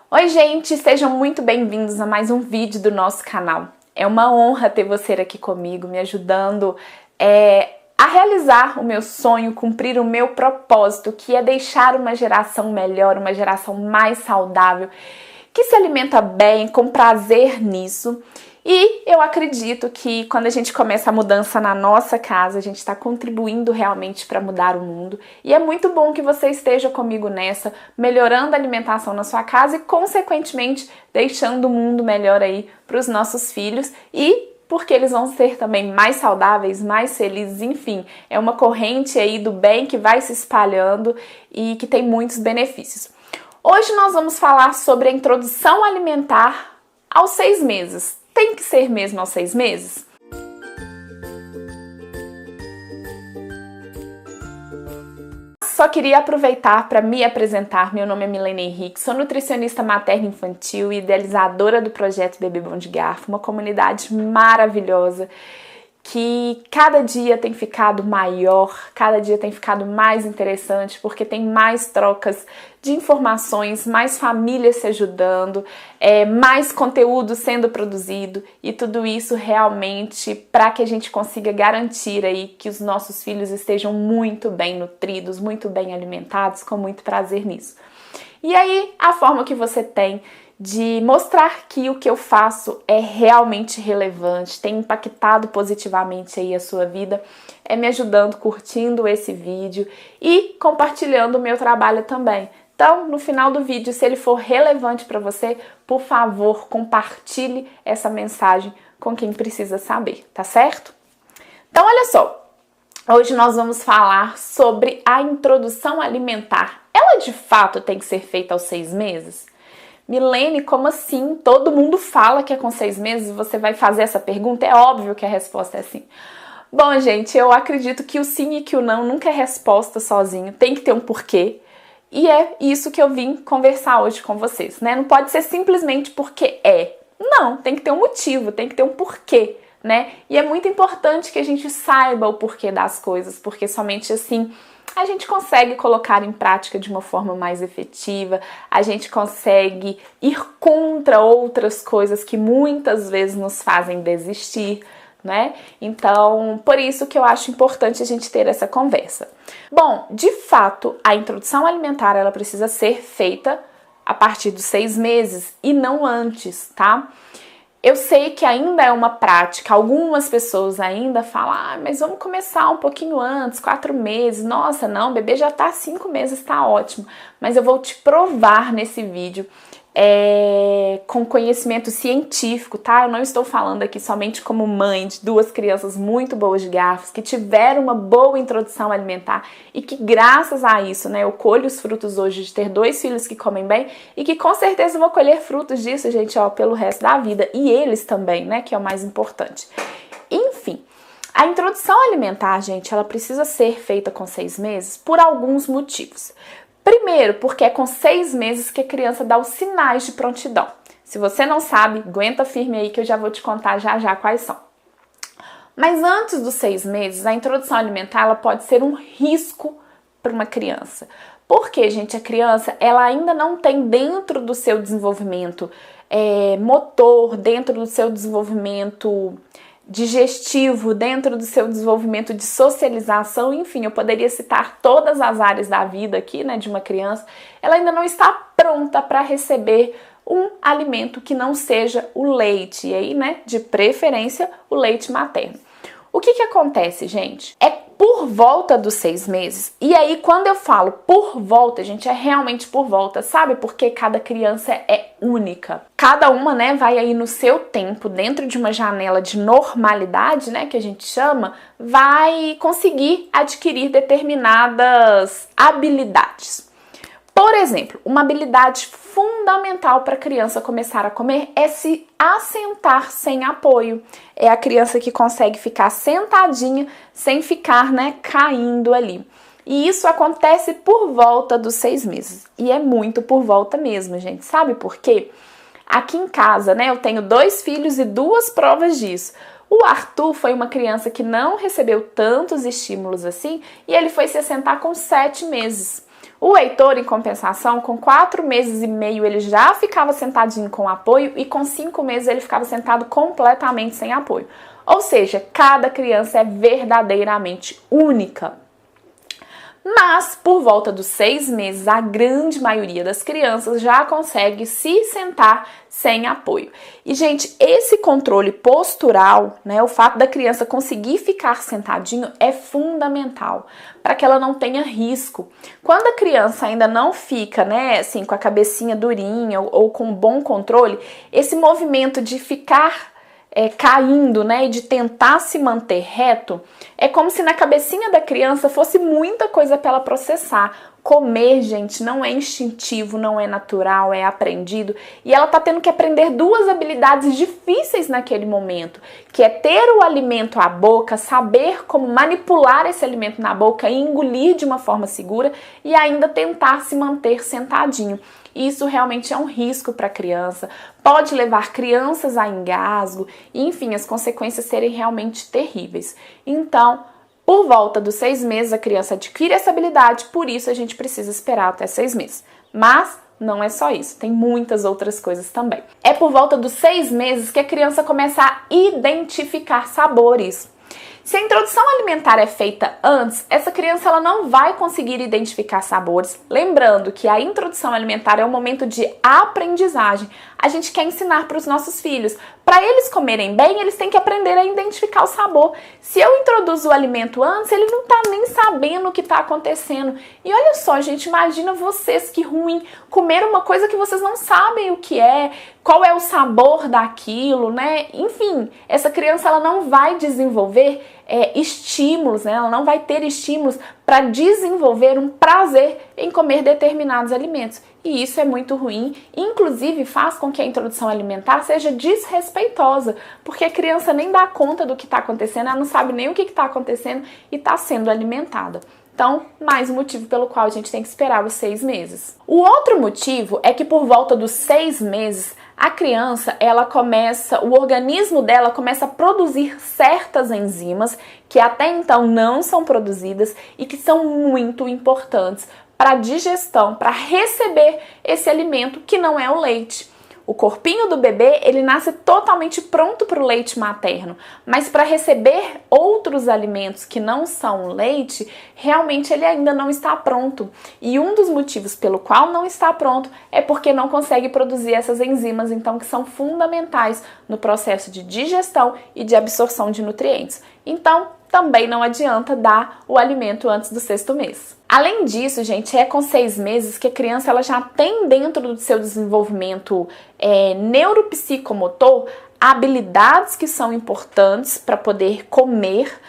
Oi gente, sejam muito bem-vindos a mais um vídeo do nosso canal. É uma honra ter você aqui comigo, me ajudando a realizar o meu sonho, cumprir o meu propósito, que é deixar uma geração melhor, uma geração mais saudável, que se alimenta bem, com prazer nisso. E eu acredito que quando a gente começa a mudança na nossa casa, a gente está contribuindo realmente para mudar o mundo. E é muito bom que você esteja comigo nessa, melhorando a alimentação na sua casa e, consequentemente, deixando o mundo melhor aí para os nossos filhos e porque eles vão ser também mais saudáveis, mais felizes, enfim. É uma corrente aí do bem que vai se espalhando e que tem muitos benefícios. Hoje nós vamos falar sobre a introdução alimentar aos 6 meses. Tem que ser mesmo aos 6 meses? Só queria aproveitar para me apresentar. Meu nome é Milena Henrique, sou nutricionista materno-infantil e idealizadora do projeto Bebê Bom de Garfo, uma comunidade maravilhosa que cada dia tem ficado maior, cada dia tem ficado mais interessante, porque tem mais trocas de informações, mais famílias se ajudando, mais conteúdo sendo produzido e tudo isso realmente para que a gente consiga garantir aí que os nossos filhos estejam muito bem nutridos, muito bem alimentados, com muito prazer nisso. E aí, a forma que você tem de mostrar que o que eu faço é realmente relevante, tem impactado positivamente aí a sua vida, é me ajudando, curtindo esse vídeo e compartilhando o meu trabalho também. Então, no final do vídeo, se ele for relevante para você, por favor, compartilhe essa mensagem com quem precisa saber, tá certo? Então, olha só, hoje nós vamos falar sobre a introdução alimentar. Ela de fato tem que ser feita aos 6 meses? Milene, como assim? Todo mundo fala que é com 6 meses, você vai fazer essa pergunta? É óbvio que a resposta é sim. Bom, gente, eu acredito que o sim e que o não nunca é resposta sozinho, tem que ter um porquê. E é isso que eu vim conversar hoje com vocês, né? Não pode ser simplesmente porque é. Não, tem que ter um motivo, tem que ter um porquê, né? E é muito importante que a gente saiba o porquê das coisas, porque somente assim a gente consegue colocar em prática de uma forma mais efetiva, a gente consegue ir contra outras coisas que muitas vezes nos fazem desistir, né? Então, por isso que eu acho importante a gente ter essa conversa. Bom, de fato, a introdução alimentar ela precisa ser feita a partir dos 6 meses e não antes, tá? Eu sei que ainda é uma prática, algumas pessoas ainda falam, mas vamos começar um pouquinho antes, 4 meses, nossa, não, o bebê já tá 5 meses, tá ótimo. Mas eu vou te provar nesse vídeo com conhecimento científico, tá? Eu não estou falando aqui somente como mãe de 2 crianças muito boas de garfos, que tiveram uma boa introdução alimentar e que graças a isso, né, eu colho os frutos hoje de ter 2 filhos que comem bem e que com certeza vou colher frutos disso, gente, ó, pelo resto da vida. E eles também, né, que é o mais importante. Enfim, a introdução alimentar, gente, ela precisa ser feita com 6 meses por alguns motivos. Primeiro, porque é com 6 meses que a criança dá os sinais de prontidão. Se você não sabe, aguenta firme aí que eu já vou te contar já quais são. Mas antes dos 6 meses, a introdução alimentar ela pode ser um risco para uma criança. Porque, gente, a criança ela ainda não tem dentro do seu desenvolvimento motor, dentro do seu desenvolvimento digestivo, dentro do seu desenvolvimento de socialização, enfim, eu poderia citar todas as áreas da vida aqui, né, de uma criança, ela ainda não está pronta para receber um alimento que não seja o leite, e aí, né, de preferência, o leite materno. O que acontece, gente? É por volta dos 6 meses, e aí quando eu falo por volta, gente, é realmente por volta, sabe? Porque cada criança é única. Cada uma, né, vai aí no seu tempo, dentro de uma janela de normalidade, né, que a gente chama, vai conseguir adquirir determinadas habilidades. Por exemplo, uma habilidade fundamental para a criança começar a comer é se assentar sem apoio. É a criança que consegue ficar sentadinha sem ficar, né, caindo ali. E isso acontece por volta dos 6 meses. E é muito por volta mesmo, gente. Sabe por quê? Aqui em casa, né, eu tenho 2 filhos e 2 provas disso. O Arthur foi uma criança que não recebeu tantos estímulos assim e ele foi se assentar com 7 meses. O Heitor, em compensação, com 4 meses e meio ele já ficava sentadinho com apoio e com 5 meses ele ficava sentado completamente sem apoio. Ou seja, cada criança é verdadeiramente única. Mas, por volta dos 6 meses, a grande maioria das crianças já consegue se sentar sem apoio. E, gente, esse controle postural, né, o fato da criança conseguir ficar sentadinho é fundamental para que ela não tenha risco. Quando a criança ainda não fica, né, assim, com a cabecinha durinha ou com bom controle, esse movimento de ficar caindo, né, e de tentar se manter reto, é como se na cabecinha da criança fosse muita coisa para ela processar. Comer, gente, não é instintivo, não é natural, é aprendido. E ela tá tendo que aprender 2 habilidades difíceis naquele momento, que é ter o alimento à boca, saber como manipular esse alimento na boca e engolir de uma forma segura e ainda tentar se manter sentadinho. Isso realmente é um risco para a criança, pode levar crianças a engasgo, e, enfim, as consequências serem realmente terríveis. Então, por volta dos 6 meses, a criança adquire essa habilidade, por isso a gente precisa esperar até 6 meses. Mas não é só isso, tem muitas outras coisas também. É por volta dos 6 meses que a criança começa a identificar sabores. Se a introdução alimentar é feita antes, essa criança ela não vai conseguir identificar sabores. Lembrando que a introdução alimentar é um momento de aprendizagem. A gente quer ensinar para os nossos filhos. Para eles comerem bem, eles têm que aprender a identificar o sabor. Se eu introduzo o alimento antes, ele não está nem sabendo o que está acontecendo. E olha só, gente, imagina vocês que ruim comer uma coisa que vocês não sabem o que é, qual é o sabor daquilo, né? Enfim, essa criança ela não vai desenvolver estímulos, né? Ela não vai ter estímulos para desenvolver um prazer em comer determinados alimentos. E isso é muito ruim, inclusive faz com que a introdução alimentar seja desrespeitosa, porque a criança nem dá conta do que está acontecendo, ela não sabe nem o que está acontecendo e está sendo alimentada. Então, mais um motivo pelo qual a gente tem que esperar os 6 meses. O outro motivo é que por volta dos 6 meses, a criança, o organismo dela começa a produzir certas enzimas que até então não são produzidas e que são muito importantes para a digestão, para receber esse alimento que não é o leite. O corpinho do bebê, ele nasce totalmente pronto para o leite materno, mas para receber outros alimentos que não são leite, realmente ele ainda não está pronto. E um dos motivos pelo qual não está pronto é porque não consegue produzir essas enzimas, então, que são fundamentais no processo de digestão e de absorção de nutrientes. Então, também não adianta dar o alimento antes do 6º mês. Além disso, gente, é com 6 meses que a criança ela já tem dentro do seu desenvolvimento neuropsicomotor habilidades que são importantes para poder comer,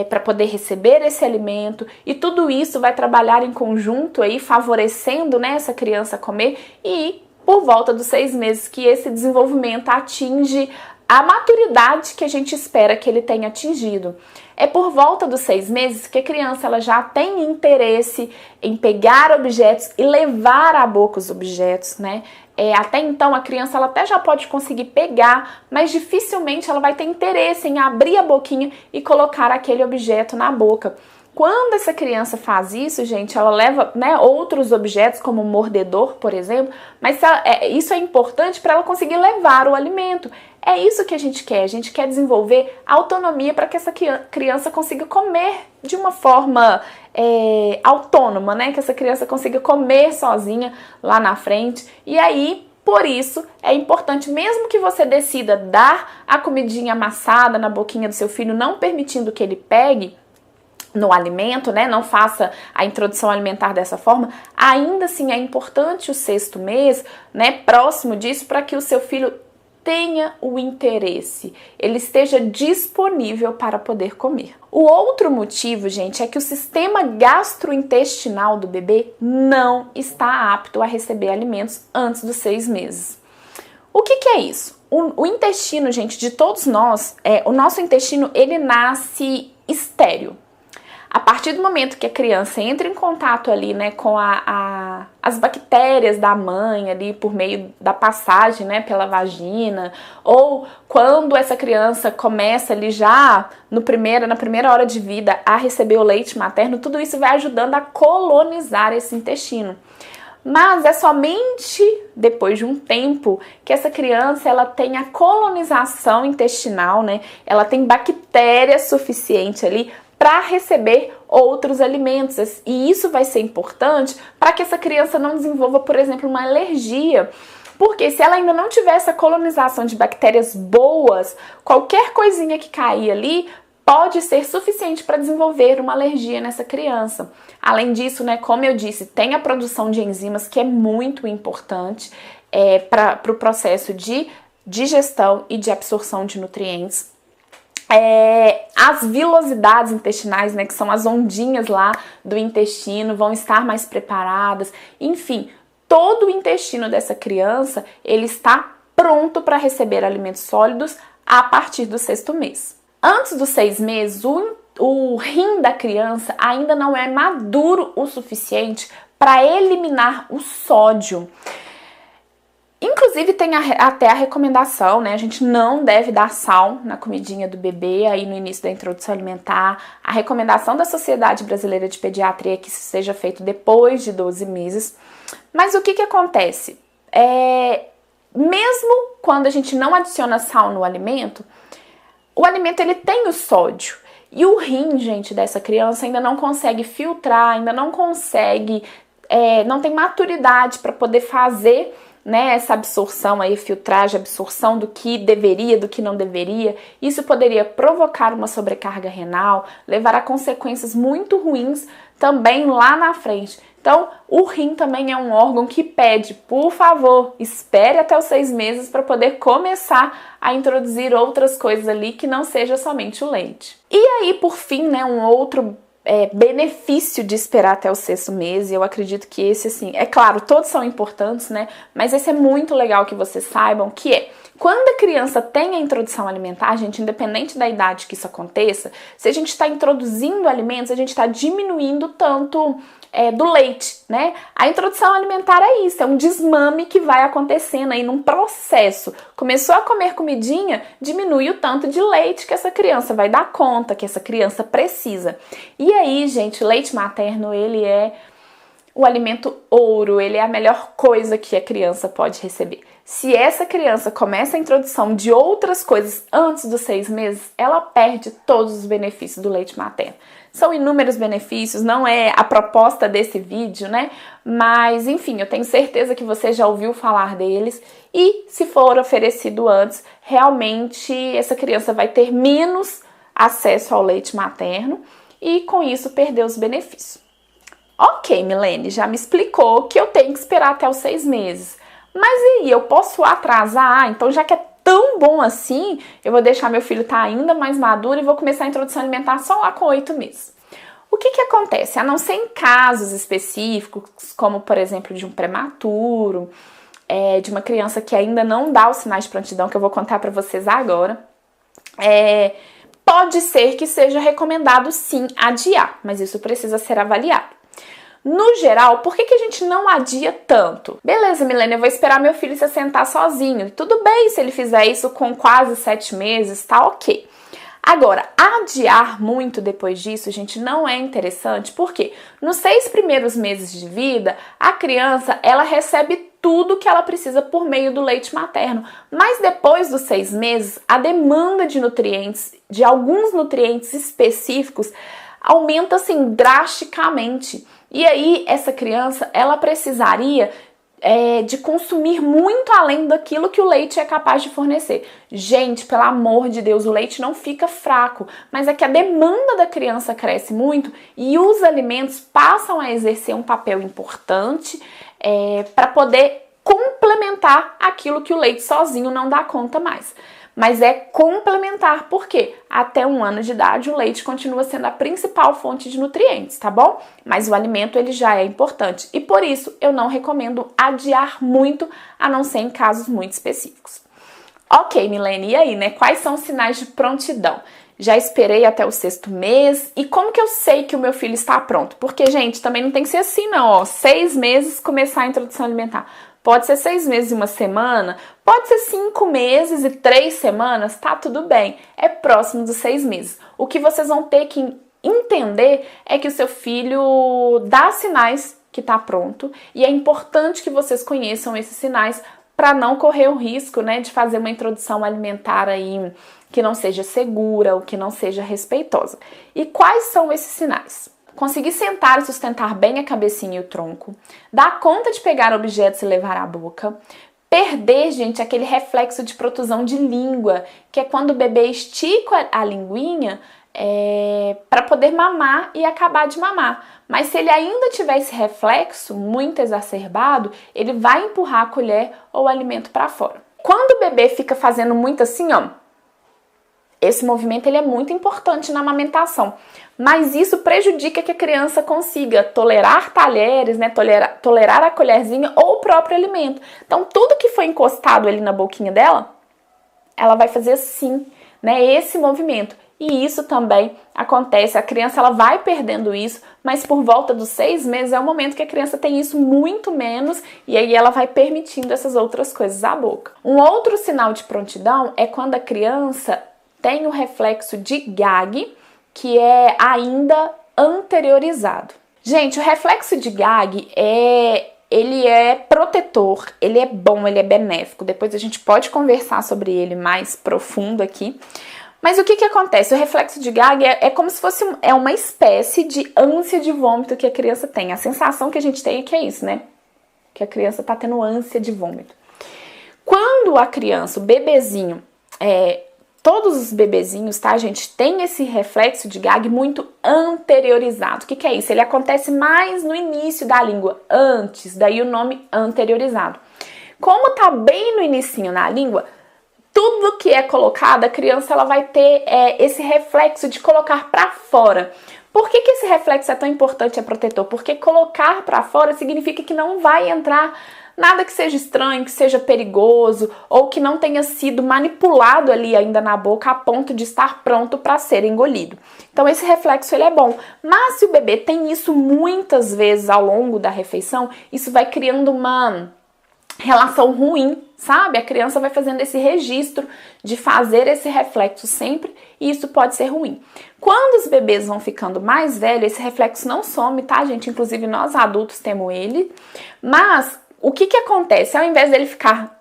para poder receber esse alimento, e tudo isso vai trabalhar em conjunto aí, favorecendo, né, essa criança a comer, e por volta dos 6 meses que esse desenvolvimento atinge a maturidade que a gente espera que ele tenha atingido. É por volta dos 6 meses que a criança ela já tem interesse em pegar objetos e levar à boca os objetos, né? Até então a criança ela até já pode conseguir pegar, mas dificilmente ela vai ter interesse em abrir a boquinha e colocar aquele objeto na boca. Quando essa criança faz isso, gente, ela leva, né, outros objetos, como o mordedor, por exemplo, mas isso é importante para ela conseguir levar o alimento. É isso que a gente quer desenvolver autonomia para que essa criança consiga comer de uma forma autônoma, né? Que essa criança consiga comer sozinha lá na frente. E aí, por isso, é importante, mesmo que você decida dar a comidinha amassada na boquinha do seu filho, não permitindo que ele pegue no alimento, né, não faça a introdução alimentar dessa forma, ainda assim é importante o 6º mês, né, próximo disso, para que o seu filho tenha o interesse, ele esteja disponível para poder comer. O outro motivo, gente, é que o sistema gastrointestinal do bebê não está apto a receber alimentos antes dos 6 meses. O que é isso? O intestino, gente, de todos nós, o nosso intestino, ele nasce estéril. A partir do momento que a criança entra em contato ali, né, com a as bactérias da mãe ali por meio da passagem, né, pela vagina, ou quando essa criança começa ali já na primeira hora de vida a receber o leite materno, tudo isso vai ajudando a colonizar esse intestino. Mas é somente depois de um tempo que essa criança ela tem a colonização intestinal, né? Ela tem bactéria suficiente ali para receber outros alimentos. E isso vai ser importante para que essa criança não desenvolva, por exemplo, uma alergia. Porque se ela ainda não tiver essa colonização de bactérias boas, qualquer coisinha que cair ali pode ser suficiente para desenvolver uma alergia nessa criança. Além disso, né, como eu disse, tem a produção de enzimas que é muito importante para o processo de digestão e de absorção de nutrientes. As vilosidades intestinais, né, que são as ondinhas lá do intestino, vão estar mais preparadas. Enfim, todo o intestino dessa criança, ele está pronto para receber alimentos sólidos a partir do 6º mês. Antes dos 6 meses, o rim da criança ainda não é maduro o suficiente para eliminar o sódio. Inclusive tem até a recomendação, né? A gente não deve dar sal na comidinha do bebê aí no início da introdução alimentar. A recomendação da Sociedade Brasileira de Pediatria é que isso seja feito depois de 12 meses. Mas o que acontece? Mesmo quando a gente não adiciona sal no alimento, o alimento ele tem o sódio. E o rim, gente, dessa criança ainda não consegue filtrar, ainda não consegue, não tem maturidade para poder fazer, né, essa absorção aí, filtragem, absorção do que deveria, do que não deveria. Isso poderia provocar uma sobrecarga renal, levar a consequências muito ruins também lá na frente. Então, o rim também é um órgão que pede, por favor, espere até os 6 meses para poder começar a introduzir outras coisas ali que não seja somente o leite. E aí, por fim, né, um outro benefício de esperar até o 6º mês, e eu acredito que esse, assim, é claro, todos são importantes, né, mas esse é muito legal que vocês saibam, que é, quando a criança tem a introdução alimentar, gente, independente da idade que isso aconteça, se a gente está introduzindo alimentos, a gente está diminuindo tanto do leite, né? A introdução alimentar é isso, é um desmame que vai acontecendo aí num processo. Começou a comer comidinha, diminui o tanto de leite que essa criança vai dar conta, que essa criança precisa. E aí, gente, o leite materno, ele é o alimento ouro, ele é a melhor coisa que a criança pode receber. Se essa criança começa a introdução de outras coisas antes dos 6 meses, ela perde todos os benefícios do leite materno. São inúmeros benefícios, não é a proposta desse vídeo, né? Mas, enfim, eu tenho certeza que você já ouviu falar deles e, se for oferecido antes, realmente essa criança vai ter menos acesso ao leite materno e, com isso, perder os benefícios. Ok, Milene, já me explicou que eu tenho que esperar até os 6 meses. Mas e aí, eu posso atrasar? Então, já que é tão bom assim, eu vou deixar meu filho estar ainda mais maduro e vou começar a introdução alimentar só lá com 8 meses. O que acontece? A não ser em casos específicos, como, por exemplo, de um prematuro, de uma criança que ainda não dá os sinais de prontidão, que eu vou contar para vocês agora, pode ser que seja recomendado, sim, adiar, mas isso precisa ser avaliado. No geral, por que a gente não adia tanto? Beleza, Milene, eu vou esperar meu filho se assentar sozinho. Tudo bem se ele fizer isso com quase 7 meses, tá ok. Agora, adiar muito depois disso, gente, não é interessante, porque nos 6 primeiros meses de vida, a criança, ela recebe tudo que ela precisa por meio do leite materno. Mas depois dos 6 meses, a demanda de nutrientes, de alguns nutrientes específicos, aumenta, assim, drasticamente. E aí, essa criança, ela precisaria de consumir muito além daquilo que o leite é capaz de fornecer. Gente, pelo amor de Deus, o leite não fica fraco, mas é que a demanda da criança cresce muito e os alimentos passam a exercer um papel importante para poder complementar aquilo que o leite sozinho não dá conta mais. Mas é complementar, porque até 1 ano de idade o leite continua sendo a principal fonte de nutrientes, tá bom? Mas o alimento ele já é importante e por isso eu não recomendo adiar muito, a não ser em casos muito específicos. Ok, Milene, e aí, né? Quais são os sinais de prontidão? Já esperei até o 6º mês. E como que eu sei que o meu filho está pronto? Porque, gente, também não tem que ser assim, não, ó. 6 meses começar a introdução alimentar. Pode ser 6 meses e 1 semana, pode ser 5 meses e 3 semanas, tá tudo bem. É próximo dos 6 meses. O que vocês vão ter que entender é que o seu filho dá sinais que tá pronto. E é importante que vocês conheçam esses sinais para não correr o risco, né, de fazer uma introdução alimentar aí que não seja segura ou que não seja respeitosa. E quais são esses sinais? Conseguir sentar e sustentar bem a cabecinha e o tronco, dar conta de pegar objetos e levar à boca, perder, gente, aquele reflexo de protusão de língua, que é quando o bebê estica a linguinha para poder mamar e acabar de mamar. Mas se ele ainda tiver esse reflexo muito exacerbado, ele vai empurrar a colher ou o alimento para fora. Quando o bebê fica fazendo muito assim, ó, esse movimento ele é muito importante na amamentação, mas isso prejudica que a criança consiga tolerar talheres, né, tolerar a colherzinha ou o próprio alimento. Então, tudo que foi encostado ali na boquinha dela, ela vai fazer assim, né, esse movimento. E isso também acontece, a criança ela vai perdendo isso, mas por volta dos 6 meses é o momento que a criança tem isso muito menos e aí ela vai permitindo essas outras coisas à boca. Um outro sinal de prontidão é quando a criança tem o reflexo de gag, que é ainda anteriorizado. Gente, o reflexo de gag ele é protetor, ele é bom, ele é benéfico. Depois a gente pode conversar sobre ele mais profundo aqui. Mas o que acontece? O reflexo de gag é como se fosse uma espécie de ânsia de vômito que a criança tem. A sensação que a gente tem é que é isso, né? Que a criança tá tendo ânsia de vômito. Quando a criança, o bebezinho, todos os bebezinhos, tá, gente, tem esse reflexo de gag muito anteriorizado. O que é isso? Ele acontece mais no início da língua, antes, daí o nome anteriorizado. Como tá bem no inicinho na língua, tudo que é colocado, a criança ela vai ter esse reflexo de colocar para fora. Por que esse reflexo é tão importante, é protetor? Porque colocar para fora significa que não vai entrar nada que seja estranho, que seja perigoso ou que não tenha sido manipulado ali ainda na boca a ponto de estar pronto para ser engolido. Então esse reflexo ele é bom, mas se o bebê tem isso muitas vezes ao longo da refeição, isso vai criando uma relação ruim, sabe? A criança vai fazendo esse registro de fazer esse reflexo sempre e isso pode ser ruim. Quando os bebês vão ficando mais velhos, esse reflexo não some, tá, gente? Inclusive nós adultos temos ele, mas o que acontece? Ao invés dele ficar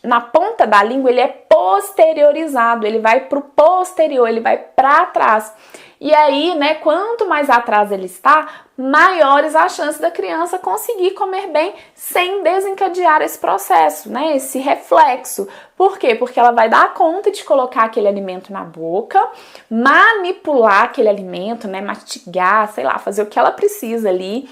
na ponta da língua, ele é posteriorizado, ele vai pro posterior, ele vai para trás. E aí, né, quanto mais atrás ele está, maiores as chances da criança conseguir comer bem sem desencadear esse processo, né, esse reflexo. Por quê? Porque ela vai dar conta de colocar aquele alimento na boca, manipular aquele alimento, né, mastigar, sei lá, fazer o que ela precisa ali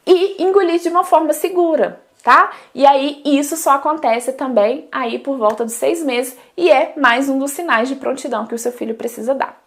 e engolir de uma forma segura, tá? E aí isso só acontece também aí por volta dos 6 meses e é mais um dos sinais de prontidão que o seu filho precisa dar.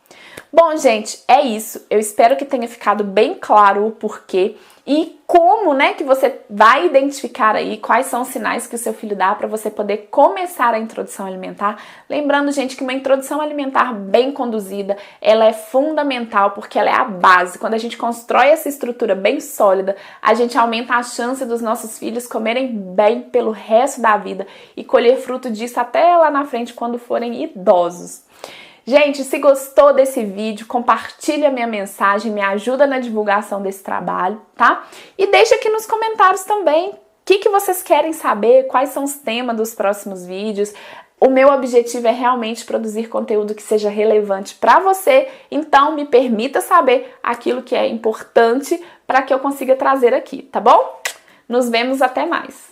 Bom, gente, é isso. Eu espero que tenha ficado bem claro o porquê e como, né, que você vai identificar aí quais são os sinais que o seu filho dá para você poder começar a introdução alimentar. Lembrando, gente, que uma introdução alimentar bem conduzida, ela é fundamental porque ela é a base. Quando a gente constrói essa estrutura bem sólida, a gente aumenta a chance dos nossos filhos comerem bem pelo resto da vida e colher fruto disso até lá na frente quando forem idosos. Gente, se gostou desse vídeo, compartilha a minha mensagem, me ajuda na divulgação desse trabalho, tá? E deixa aqui nos comentários também o que vocês querem saber, quais são os temas dos próximos vídeos. O meu objetivo é realmente produzir conteúdo que seja relevante para você, então me permita saber aquilo que é importante para que eu consiga trazer aqui, tá bom? Nos vemos até mais!